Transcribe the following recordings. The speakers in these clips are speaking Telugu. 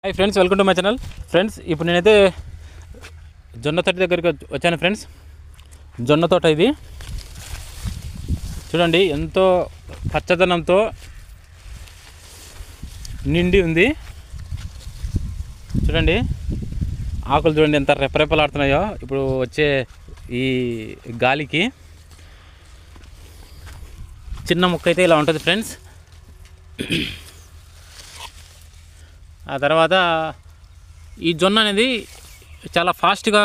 Hi friends, welcome to my channel. Friends, ఇప్పుడు నేనైతే జొన్న తోట దగ్గరికి వచ్చాను. ఫ్రెండ్స్, జొన్న తోట ఇది చూడండి, ఎంతో పచ్చదనంతో నిండి ఉంది. చూడండి, ఆకులు చూడండి ఎంత రెపరెపలాడుతున్నాయో ఇప్పుడు వచ్చే ఈ గాలికి. చిన్న ముక్క అయితే ఇలా ఉంటుంది ఫ్రెండ్స్. ఆ తర్వాత ఈ జొన్న అనేది చాలా ఫాస్ట్గా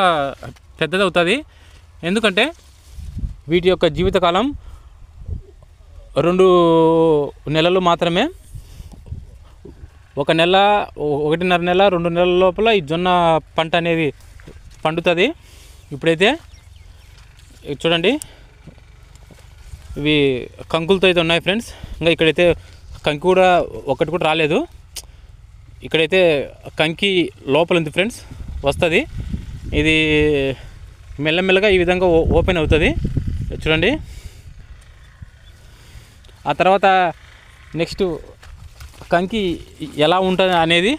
పెద్దదవుతుంది. ఎందుకంటే వీటి యొక్క జీవితకాలం 2 నెలలు మాత్రమే. 1 నెల, 1.5 నెల, 2 నెలల లోపల ఈ జొన్న పంట అనేది పండుతుంది. ఇప్పుడైతే చూడండి, ఇవి కంకులతో అయితే ఉన్నాయి ఫ్రెండ్స్. ఇంకా ఇక్కడైతే కంకి కూడా ఒకటి కూడా రాలేదు. ఇక్కడైతే కంకి లోపల ఉంది ఫ్రెండ్స్, వస్తుంది. ఇది మెల్లమెల్లగా ఈ విధంగా ఓపెన్ అవుతుంది చూడండి. ఆ తర్వాత నెక్స్ట్ కంకి ఎలా ఉంటుంది అనేది,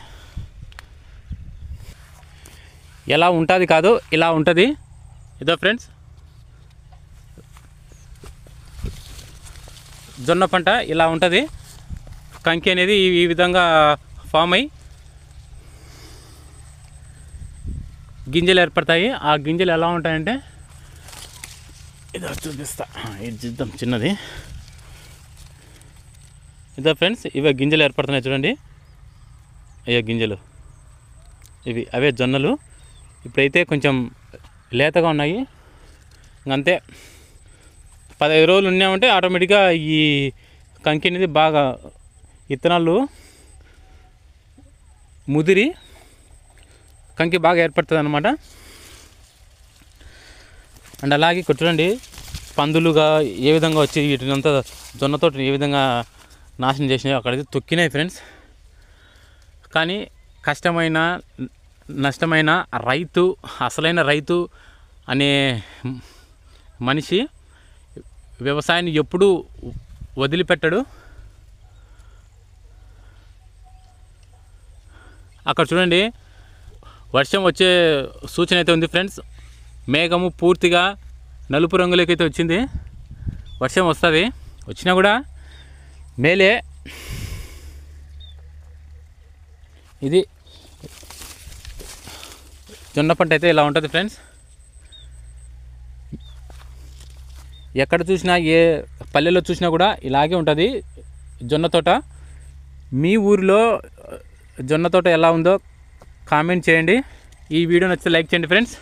ఎలా ఉంటుంది కాదు, ఇలా ఉంటుంది. ఇదో ఫ్రెండ్స్, జొన్న పంట ఇలా ఉంటుంది. కంకి అనేది ఈ విధంగా ఫామ్ అయ్యి గింజలు ఏర్పడతాయి. ఆ గింజలు ఎలా ఉంటాయంటే ఇదో చూపిస్తా, ఇది చూద్దాం చిన్నది. ఇదో ఫ్రెండ్స్, ఇవే గింజలు ఏర్పడుతున్నాయి చూడండి. అయ్యో గింజలు, ఇవి అవే జొన్నలు. ఇప్పుడైతే కొంచెం లేతగా ఉన్నాయి. ఇంకంతే 15 రోజులు ఉన్నామంటే ఆటోమేటిక్గా ఈ కంకి అనేది బాగా విత్తనాలు ముదిరి కంకి బాగా ఏర్పడుతుంది అన్నమాట. అండ్ అలాగే ఇక్కడ చూడండి, పందులుగా ఏ విధంగా వచ్చి వీటినంతా జొన్న తోటని ఏ విధంగా నాశనం చేసినాయో అక్కడైతే తొక్కినాయి ఫ్రెండ్స్. కానీ కష్టమైన నష్టమైన రైతు, అసలైన రైతు అనే మనిషి వ్యవసాయాన్ని ఎప్పుడూ వదిలిపెట్టడు. అక్కడ చూడండి, వర్షం వచ్చే సూచన అయితే ఉంది ఫ్రెండ్స్. మేఘము పూర్తిగా నలుపు రంగులోకి అయితే వచ్చింది. వర్షం వస్తుంది, వచ్చినా కూడా మేలే. ఇది జొన్న పంట అయితే ఇలా ఉంటుంది ఫ్రెండ్స్. ఎక్కడ చూసినా, ఏ పల్లెల్లో చూసినా కూడా ఇలాగే ఉంటుంది జొన్న తోట. మీ ఊరిలో జొన్న తోట ఎలా ఉందో కామెంట్ చేయండి. ఈ వీడియో నచ్చితే లైక్ చేయండి ఫ్రెండ్స్.